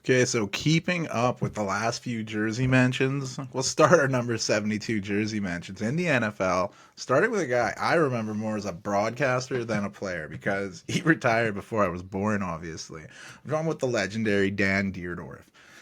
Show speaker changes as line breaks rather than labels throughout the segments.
Okay, so keeping up with the last few jersey mentions, we'll start our number 72 jersey mentions in the NFL, starting with a guy I remember more as a broadcaster than a player because he retired before I was born, obviously. I'm talking with the legendary Dan Dierdorf.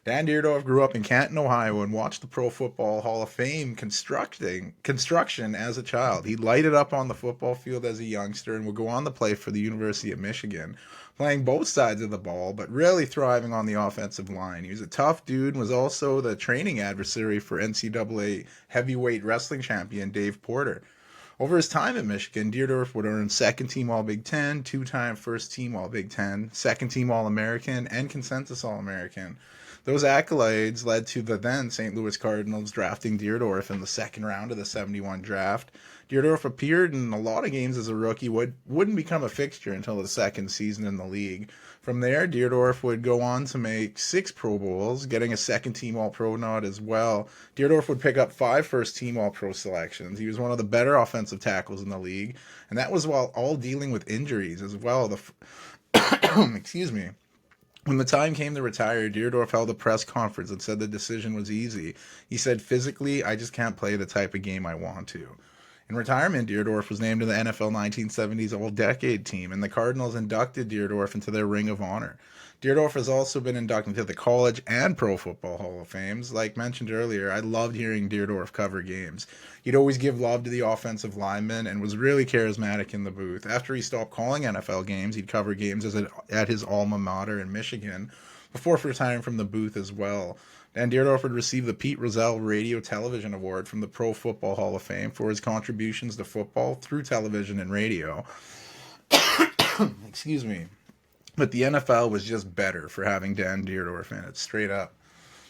Dan Dierdorf grew up in Canton, Ohio, and watched the Pro Football Hall of Fame construction as a child. He lighted up on the football field as a youngster and would go on to play for the University of Michigan, playing both sides of the ball, but really thriving on the offensive line. He was a tough dude and was also the training adversary for NCAA heavyweight wrestling champion Dave Porter. Over his time at Michigan, Dierdorf would earn second team All Big Ten, two-time first team All Big Ten, second team All American, and consensus All American. Those accolades led to the then St. Louis Cardinals drafting Dierdorf in the second round of the 71 draft. Dierdorf appeared in a lot of games as a rookie, wouldn't become a fixture until his second season in the league. From there, Dierdorf would go on to make 6 Pro Bowls, getting a second team All Pro nod as well. Dierdorf would pick up 5 first team All Pro selections. He was one of the better offensive tackles in the league, and that was while all dealing with injuries as well. Excuse me. When the time came to retire, Dierdorf held a press conference and said the decision was easy. He said, physically, I just can't play the type of game I want to. In retirement, Dierdorf was named to the NFL 1970s All-Decade Team, and the Cardinals inducted Dierdorf into their Ring of Honor. Dierdorf has also been inducted to the College and Pro Football Hall of Fames. Like mentioned earlier, I loved hearing Dierdorf cover games. He'd always give love to the offensive linemen and was really charismatic in the booth. After he stopped calling NFL games, he'd cover games at his alma mater in Michigan before retiring from the booth as well. Dan Dierdorf would receive the Pete Rozelle Radio Television Award from the Pro Football Hall of Fame for his contributions to football through television and radio. Excuse me. But the NFL was just better for having Dan Dierdorf in it, straight up.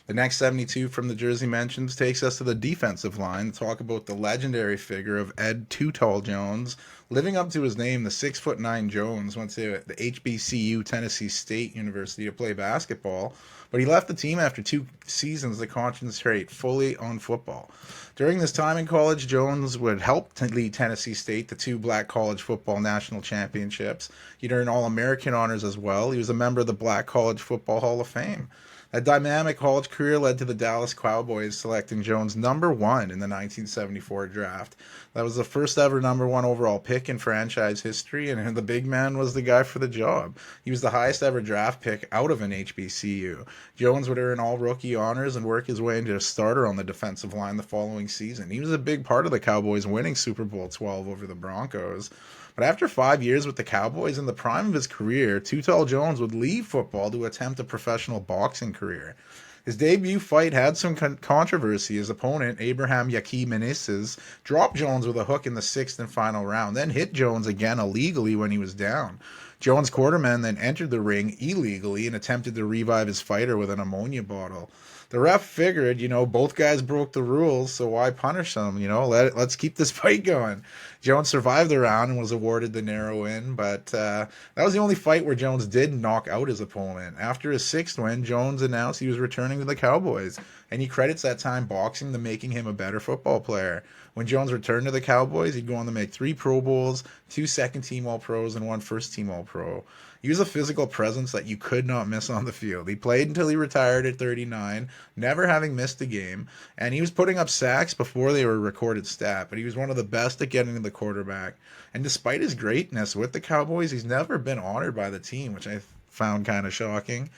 The next 72 from the Jersey mentions takes us to the defensive line to talk about the legendary figure of Ed Too Tall Jones. Living up to his name, the 6'9" Jones went to the HBCU Tennessee State University to play basketball, but he left the team after 2 seasons to concentrate fully on football. During this time in college, Jones would help lead Tennessee State to 2 Black College Football National Championships. He'd earn All-American honors as well. He was a member of the Black College Football Hall of Fame. A dynamic college career led to the Dallas Cowboys selecting Jones number 1 in the 1974 draft. That was the first ever number 1 overall pick in franchise history, and the big man was the guy for the job. He was the highest ever draft pick out of an HBCU. Jones would earn all rookie honors and work his way into a starter on the defensive line the following season. He was a big part of the Cowboys winning Super Bowl 12 over the Broncos. But after 5 years with the Cowboys, in the prime of his career, Too Tall Jones would leave football to attempt a professional boxing career. His debut fight had some controversy. His opponent, Abraham Yaqui Meneses, dropped Jones with a hook in the 6th and final round, then hit Jones again illegally when he was down. Jones' quarterman then entered the ring illegally and attempted to revive his fighter with an ammonia bottle. The ref figured, both guys broke the rules, so why punish them? Let's keep this fight going. Jones survived the round and was awarded the narrow win, but that was the only fight where Jones did knock out his opponent. After his 6th win, Jones announced he was returning to the Cowboys, and he credits that time boxing to making him a better football player. When Jones returned to the Cowboys, he'd go on to make 3 Pro Bowls, 2 second-team All-Pros, and 1 first-team All-Pro. He was a physical presence that you could not miss on the field. He played until he retired at 39, never having missed a game, and he was putting up sacks before they were a recorded stat, but he was one of the best at getting to the quarterback. And despite his greatness with the Cowboys, he's never been honored by the team, which I found kind of shocking.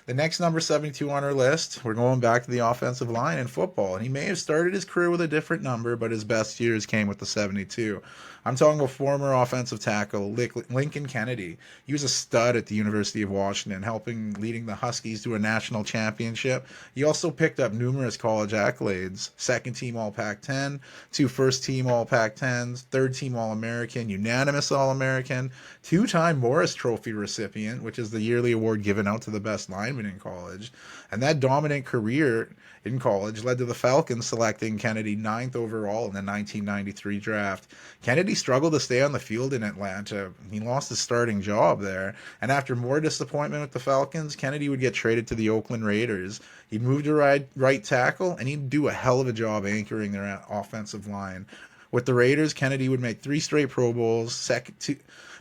The next number 72 on our list, we're going back to the offensive line in football. And he may have started his career with a different number, but his best years came with the 72. I'm talking about former offensive tackle Lincoln Kennedy. He was a stud at the University of Washington, leading the Huskies to a national championship. He also picked up numerous college accolades: second team All Pac-10, 2 first team All Pac-10s, third team All-American, unanimous All-American, 2-time Morris Trophy recipient, which is the yearly award given out to the best lineman in college. And that dominant career in college led to the Falcons selecting Kennedy 9th overall in the 1993 draft. Kennedy struggled to stay on the field in Atlanta. He lost his starting job there, and after more disappointment with the Falcons, Kennedy would get traded to the Oakland Raiders. He'd move to right tackle, and he'd do a hell of a job anchoring their offensive line. With the Raiders, Kennedy would make 3 straight Pro Bowls,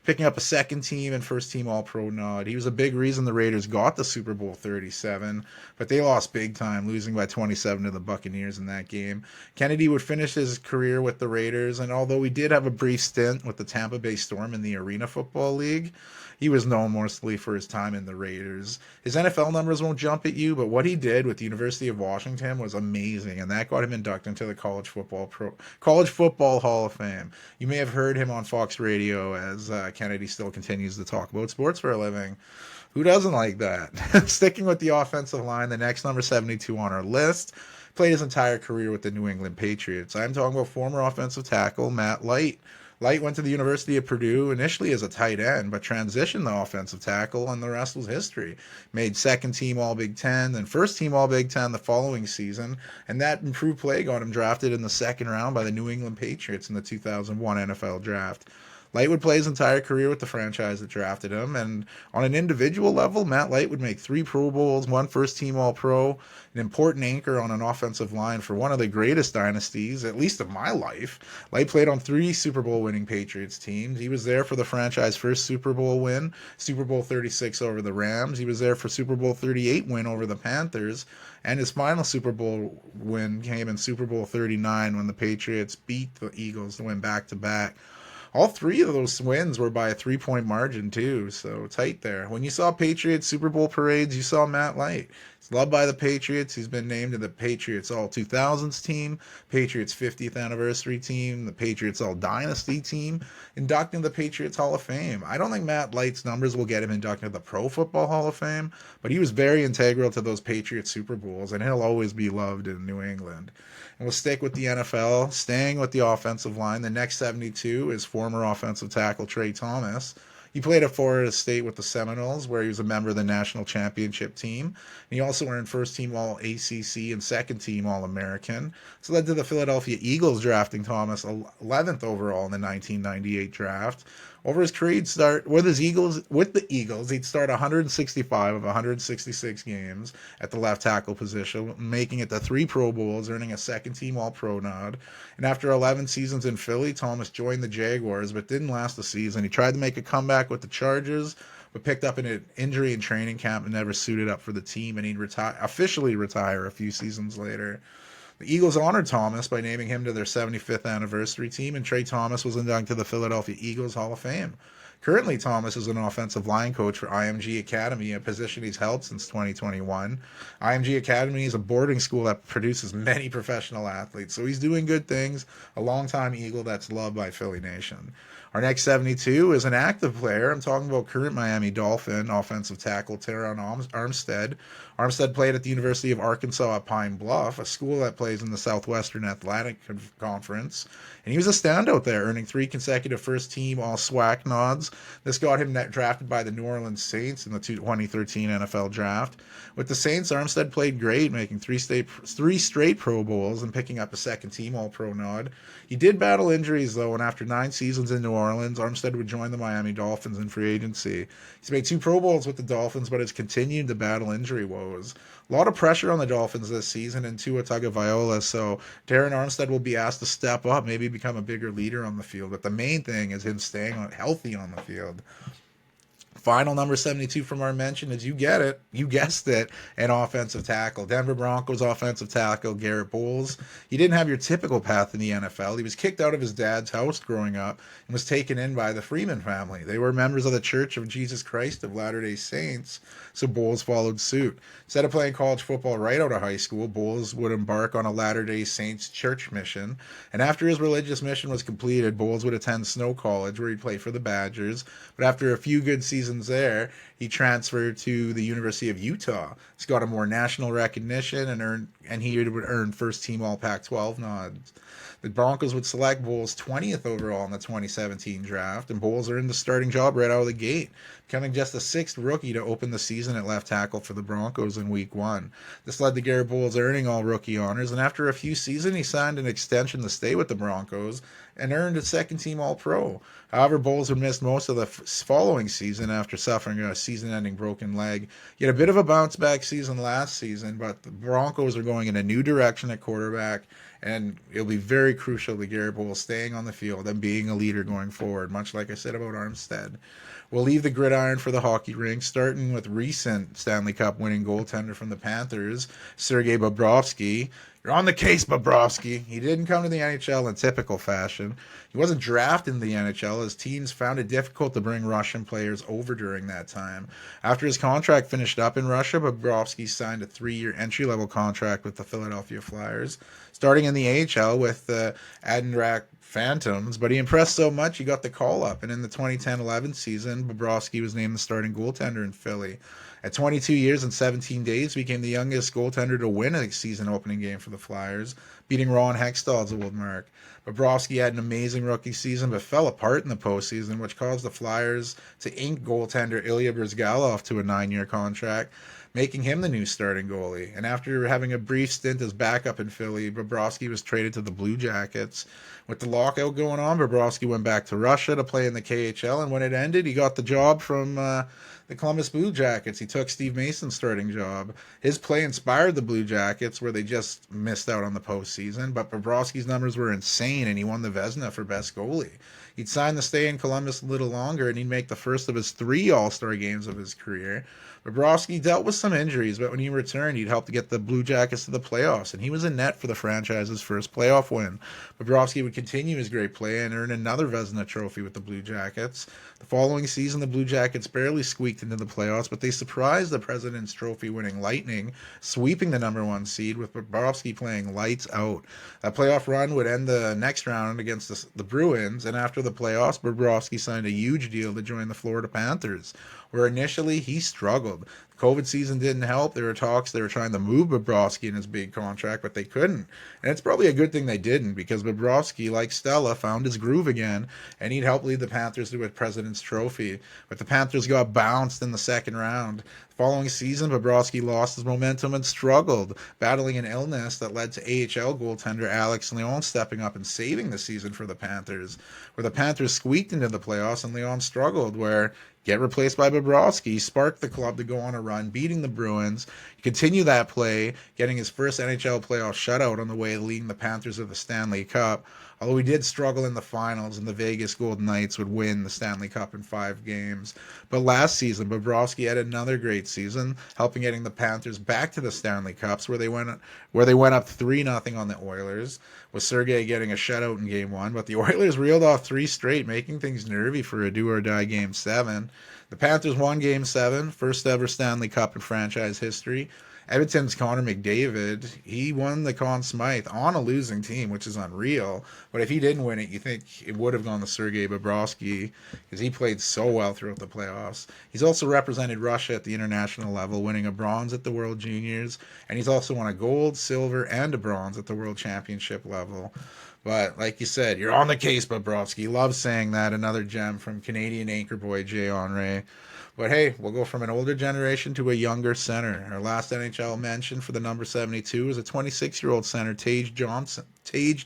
picking up a second team and first team All-Pro nod. He was a big reason the Raiders got the Super Bowl 37, but they lost big time, losing by 27 to the Buccaneers in that game. Kennedy would finish his career with the Raiders, and although he did have a brief stint with the Tampa Bay Storm in the Arena Football League, he was known mostly for his time in the Raiders. His NFL numbers won't jump at you, but what he did with the University of Washington was amazing, and that got him inducted into the College Football Hall of Fame. You may have heard him on Fox Radio as Kennedy still continues to talk about sports for a living. Who doesn't like that? Sticking with the offensive line, the next number 72 on our list played his entire career with the New England Patriots. I'm talking about former offensive tackle Matt Light. Light went to the University of Purdue initially as a tight end, but transitioned to offensive tackle, and the rest was history. Made second team All Big Ten, then first team All Big Ten the following season, and that improved play got him drafted in the second round by the New England Patriots in the 2001 NFL Draft. Light would play his entire career with the franchise that drafted him, and on an individual level, Matt Light would make 3 Pro Bowls, 1 first-team All-Pro, an important anchor on an offensive line for one of the greatest dynasties, at least of my life. Light played on 3 Super Bowl-winning Patriots teams. He was there for the franchise first Super Bowl win, Super Bowl 36 over the Rams. He was there for Super Bowl 38 win over the Panthers, and his final Super Bowl win came in Super Bowl 39 when the Patriots beat the Eagles to win back-to-back. All 3 of those wins were by a 3-point margin, too, so tight there. When you saw Patriots Super Bowl parades, you saw Matt Light. He's loved by the Patriots. He's been named to the Patriots All-2000s team, Patriots 50th anniversary team, the Patriots All-Dynasty team, inducted into the Patriots Hall of Fame. I don't think Matt Light's numbers will get him inducted into the Pro Football Hall of Fame, but he was very integral to those Patriots Super Bowls, and he'll always be loved in New England. And we'll stick with the NFL, staying with the offensive line. The next 72 is former offensive tackle Trey Thomas. He played at Florida State with the Seminoles, where he was a member of the national championship team. And he also earned first-team All-ACC and second-team All-American. This led to the Philadelphia Eagles drafting Thomas 11th overall in the 1998 draft. Over his career, he'd start with the Eagles. He'd start 165 of 166 games at the left tackle position, making it to 3 Pro Bowls, earning a second-team All-Pro nod. And after 11 seasons in Philly, Thomas joined the Jaguars, but didn't last the season. He tried to make a comeback with the Chargers, but picked up an injury in training camp and never suited up for the team, and he'd officially retire a few seasons later. The Eagles honored Thomas by naming him to their 75th anniversary team, and Trey Thomas was inducted to the Philadelphia Eagles Hall of Fame. Currently, Thomas is an offensive line coach for IMG Academy, a position he's held since 2021. IMG Academy is a boarding school that produces many professional athletes, so he's doing good things, a longtime Eagle that's loved by Philly Nation. Our next 72 is an active player. I'm talking about current Miami Dolphin offensive tackle Terron Armstead. Armstead played at the University of Arkansas at Pine Bluff, a school that plays in the Southwestern Athletic Conference. And he was a standout there, earning 3 consecutive first-team All-SWAC nods. This got him drafted by the New Orleans Saints in the 2013 NFL Draft. With the Saints, Armstead played great, making 3 straight Pro Bowls and picking up a second-team All-Pro nod. He did battle injuries, though, and after 9 seasons in New Orleans, Armstead would join the Miami Dolphins in free agency. He's made 2 Pro Bowls with the Dolphins, but has continued to battle injury woes. A lot of pressure on the Dolphins this season and Tua Tagovailoa, so Terron Armstead will be asked to step up, maybe become a bigger leader on the field. But the main thing is him staying healthy on the field. Final number 72 from our mention is, you guessed it, an offensive tackle. Denver Broncos offensive tackle Garrett Bowles. He didn't have your typical path in the NFL. He was kicked out of his dad's house growing up and was taken in by the Freeman family. They were members of the Church of Jesus Christ of Latter-day Saints, so Bowles followed suit. Instead of playing college football right out of high school, Bowles would embark on a Latter-day Saints church mission, and after his religious mission was completed, Bowles would attend Snow College, where he'd play for the Badgers, but after a few good seasons there, he transferred to the University of Utah. He's got a more national recognition and he would earn first-team All-Pac-12 nods. The Broncos would select Bowles 20th overall in the 2017 draft, and Bowles earned the starting job right out of the gate, becoming just the 6th rookie to open the season at left tackle for the Broncos in Week 1. This led to Garrett Bowles earning all-rookie honors, and after a few seasons, he signed an extension to stay with the Broncos and earned a second-team All-Pro. However, Bowles had missed most of the following season after suffering a season-ending broken leg. He had a bit of a bounce-back season last season, but the Broncos are going in a new direction at quarterback, And it'll be very crucial to Garrett Bowles staying on the field and being a leader going forward, much like I said about Armstead. We'll leave the gridiron for the hockey rink, starting with recent Stanley Cup winning goaltender from the Panthers, Sergei Bobrovsky. You're on the case, Bobrovsky. He didn't come to the NHL in typical fashion. He wasn't drafted in the NHL as teams found it difficult to bring Russian players over during that time. After his contract finished up in Russia, Bobrovsky signed a 3-year entry-level contract with the Philadelphia Flyers, starting in the AHL with the Adirondack Phantoms, but he impressed so much he got the call up, and in the 2010-11 season, Bobrovsky was named the starting goaltender in Philly. At 22 years and 17 days, he became the youngest goaltender to win a season opening game for the Flyers, beating Ron Hextall's old mark. Bobrovsky had an amazing rookie season, but fell apart in the postseason, which caused the Flyers to ink goaltender Ilya Bryzgalov to a 9-year contract, making him the new starting goalie. And after having a brief stint as backup in Philly, Bobrovsky was traded to the Blue Jackets. With the lockout going on, Bobrovsky went back to Russia to play in the KHL, and when it ended, he got the job from the Columbus Blue Jackets. He took Steve Mason's starting job. His play inspired the Blue Jackets, where they just missed out on the postseason, but Bobrovsky's numbers were insane, and he won the Vezina for best goalie. He'd sign to stay in Columbus a little longer, and he'd make the first of his 3 All-Star games of his career. Bobrovsky dealt with some injuries, but when he returned, he'd help to get the Blue Jackets to the playoffs, and he was in net for the franchise's first playoff win. Bobrovsky would continue his great play and earn another Vezina trophy with the Blue Jackets. The following season, the Blue Jackets barely squeaked into the playoffs, but they surprised the President's Trophy-winning Lightning, sweeping the number 1 seed with Bobrovsky playing lights out. That playoff run would end the next round against the Bruins, and after the playoffs, Bobrovsky signed a huge deal to join the Florida Panthers, where initially he struggled. The COVID season didn't help. There were talks they were trying to move Bobrovsky in his big contract, but they couldn't. And it's probably a good thing they didn't, because Bobrovsky, like Stella, found his groove again, and he'd help lead the Panthers to a President's Trophy. But the Panthers got bounced in the second round. The following season, Bobrovsky lost his momentum and struggled, battling an illness that led to AHL goaltender Alex Leon stepping up and saving the season for the Panthers, where the Panthers squeaked into the playoffs and Leon struggled, where get replaced by Bobrovsky, sparked the club to go on a run, beating the Bruins, continue that play, getting his first NHL playoff shutout on the way to leading the Panthers to the Stanley Cup. Although he did struggle in the finals, and the Vegas Golden Knights would win the Stanley Cup in 5 games. But last season, Bobrovsky had another great season, helping getting the Panthers back to the Stanley Cups, where they went up 3-0 on the Oilers, with Sergei getting a shutout in Game 1. But the Oilers reeled off 3 straight, making things nervy for a do-or-die Game 7. The Panthers won Game 7, first ever Stanley Cup in franchise history. Edmonton's Connor McDavid, he won the Conn Smythe on a losing team, which is unreal. But if he didn't win it, you think it would have gone to Sergei Bobrovsky, because he played so well throughout the playoffs. He's also represented Russia at the international level, winning a bronze at the World Juniors, and he's also won a gold, silver, and a bronze at the World Championship level. But like you said, you're on the case, Bobrovsky. Love saying that. Another gem from Canadian anchor boy Jay Henry. But hey, we'll go from an older generation to a younger center. Our last NHL mention for the number 72 is a 26-year-old center, Tage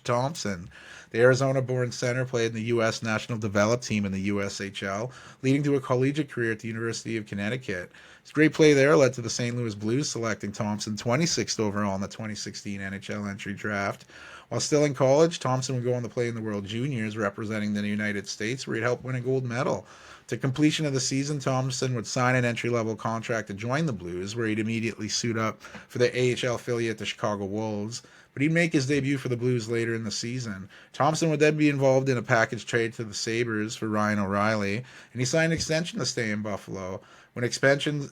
Thompson. The Arizona-born center played in the U.S. National Develop Team in the USHL, leading to a collegiate career at the University of Connecticut. His great play there led to the St. Louis Blues selecting Thompson 26th overall in the 2016 NHL entry draft. While still in college, Thompson would go on to play in the World Juniors, representing the United States, where he'd help win a gold medal. To completion of the season, Thompson would sign an entry-level contract to join the Blues, where he'd immediately suit up for the AHL affiliate, the Chicago Wolves. But he'd make his debut for the Blues later in the season. Thompson would then be involved in a package trade to the Sabres for Ryan O'Reilly, and he signed an extension to stay in Buffalo. When expectations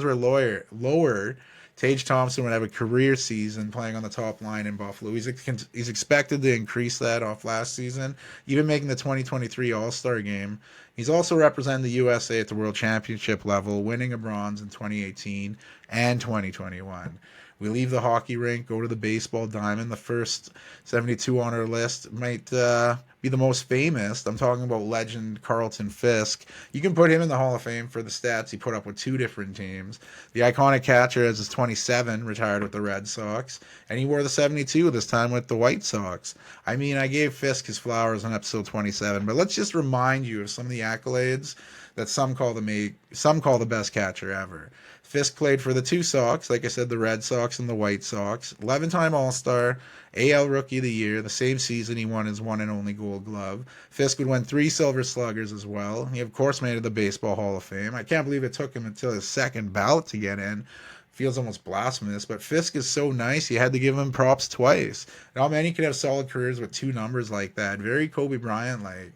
were lower, Tage Thompson would have a career season playing on the top line in Buffalo. He's expected to increase that off last season, even making the 2023 All-Star game. He's also represented the USA at the World Championship level, winning a bronze in 2018 and 2021. We leave the hockey rink, go to the baseball diamond. The first 72 on our list might be the most famous. I'm talking about legend Carlton Fisk. You can put him in the Hall of Fame for the stats he put up with 2 different teams. The iconic catcher, as his 27, retired with the Red Sox, and he wore the 72 this time with the White Sox. I mean, I gave Fisk his flowers on episode 27, but let's just remind you of some of the accolades that some call the best catcher ever. Fisk played for the two Sox, like I said, the Red Sox and the White Sox. 11-time All-Star, AL Rookie of the Year. The same season he won his one and only Gold Glove. Fisk would win 3 Silver Sluggers as well. He, of course, made it to the Baseball Hall of Fame. I can't believe it took him until his second ballot to get in. Feels almost blasphemous, but Fisk is so nice, you had to give him props twice. Not many could have solid careers with 2 numbers like that. Very Kobe Bryant-like.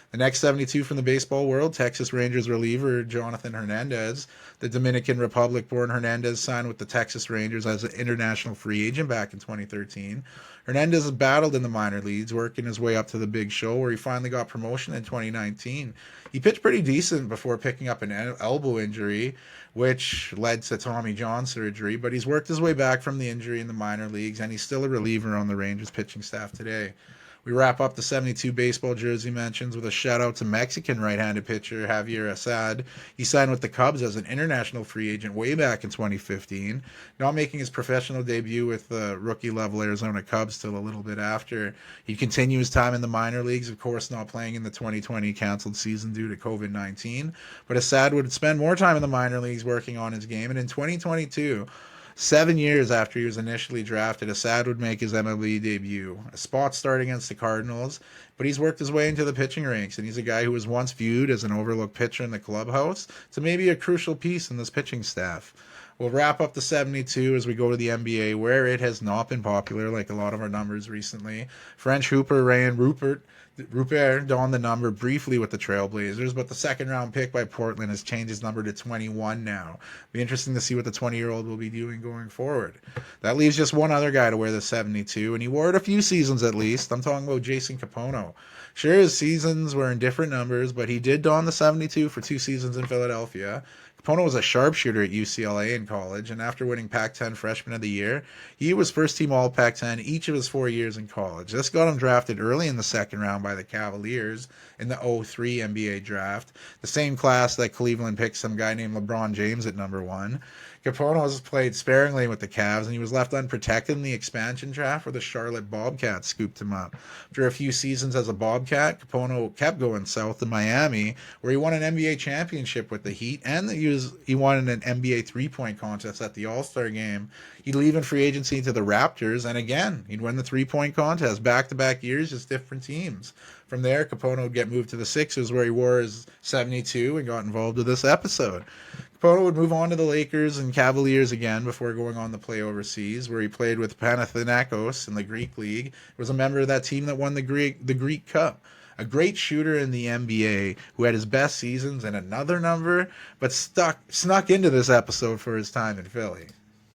The next 72 from the baseball world, Texas Rangers reliever Jonathan Hernandez. The Dominican Republic-born Hernandez signed with the Texas Rangers as an international free agent back in 2013. Hernandez has battled in the minor leagues, working his way up to the big show, where he finally got promotion in 2019. He pitched pretty decent before picking up an elbow injury, which led to Tommy John surgery, but he's worked his way back from the injury in the minor leagues, and he's still a reliever on the Rangers pitching staff today. We wrap up the 72 baseball jersey mentions with a shout out to Mexican right-handed pitcher Javier Assad. He signed with the Cubs as an international free agent way back in 2015, not making his professional debut with the rookie-level Arizona Cubs till a little bit after. He continued his time in the minor leagues, of course not playing in the 2020 canceled season due to COVID-19, but Assad would spend more time in the minor leagues working on his game, and in 2022, 7 years after he was initially drafted, Assad would make his MLB debut. A spot start against the Cardinals, but he's worked his way into the pitching ranks, and he's a guy who was once viewed as an overlooked pitcher in the clubhouse to maybe a crucial piece in this pitching staff. We'll wrap up the 72 as we go to the NBA, where it has not been popular like a lot of our numbers recently. French hooper Ryan Rupert donned the number briefly with the Trailblazers, but the second-round pick by Portland has changed his number to 21 now. Be interesting to see what the 20-year-old will be doing going forward. That leaves just one other guy to wear the 72, and he wore it a few seasons at least. I'm talking about Jason Kapono. Sure, his seasons were in different numbers, but he did don the 72 for 2 seasons in Philadelphia. Kapono was a sharpshooter at UCLA in college, and after winning Pac-10 Freshman of the Year, he was first-team All-Pac-10 each of his 4 years in college. This got him drafted early in the second round by the Cavaliers in the 2003 NBA draft, the same class that Cleveland picked some guy named LeBron James at number 1. Kapono has played sparingly with the Cavs, and he was left unprotected in the expansion draft where the Charlotte Bobcats scooped him up. After a few seasons as a Bobcat, Kapono kept going south to Miami, where he won an NBA championship with the Heat, and he won an NBA three-point contest at the All-Star game. He'd leave in free agency to the Raptors, and again, he'd win the three-point contest. Back-to-back years, just different teams. From there, Kapono would get moved to the Sixers, where he wore his 72 and got involved with this episode. Kapono would move on to the Lakers and Cavaliers again before going on to play overseas, where he played with Panathinaikos in the Greek League. He was a member of that team that won the Greek Cup. A great shooter in the NBA who had his best seasons in another number, but snuck into this episode for his time in Philly.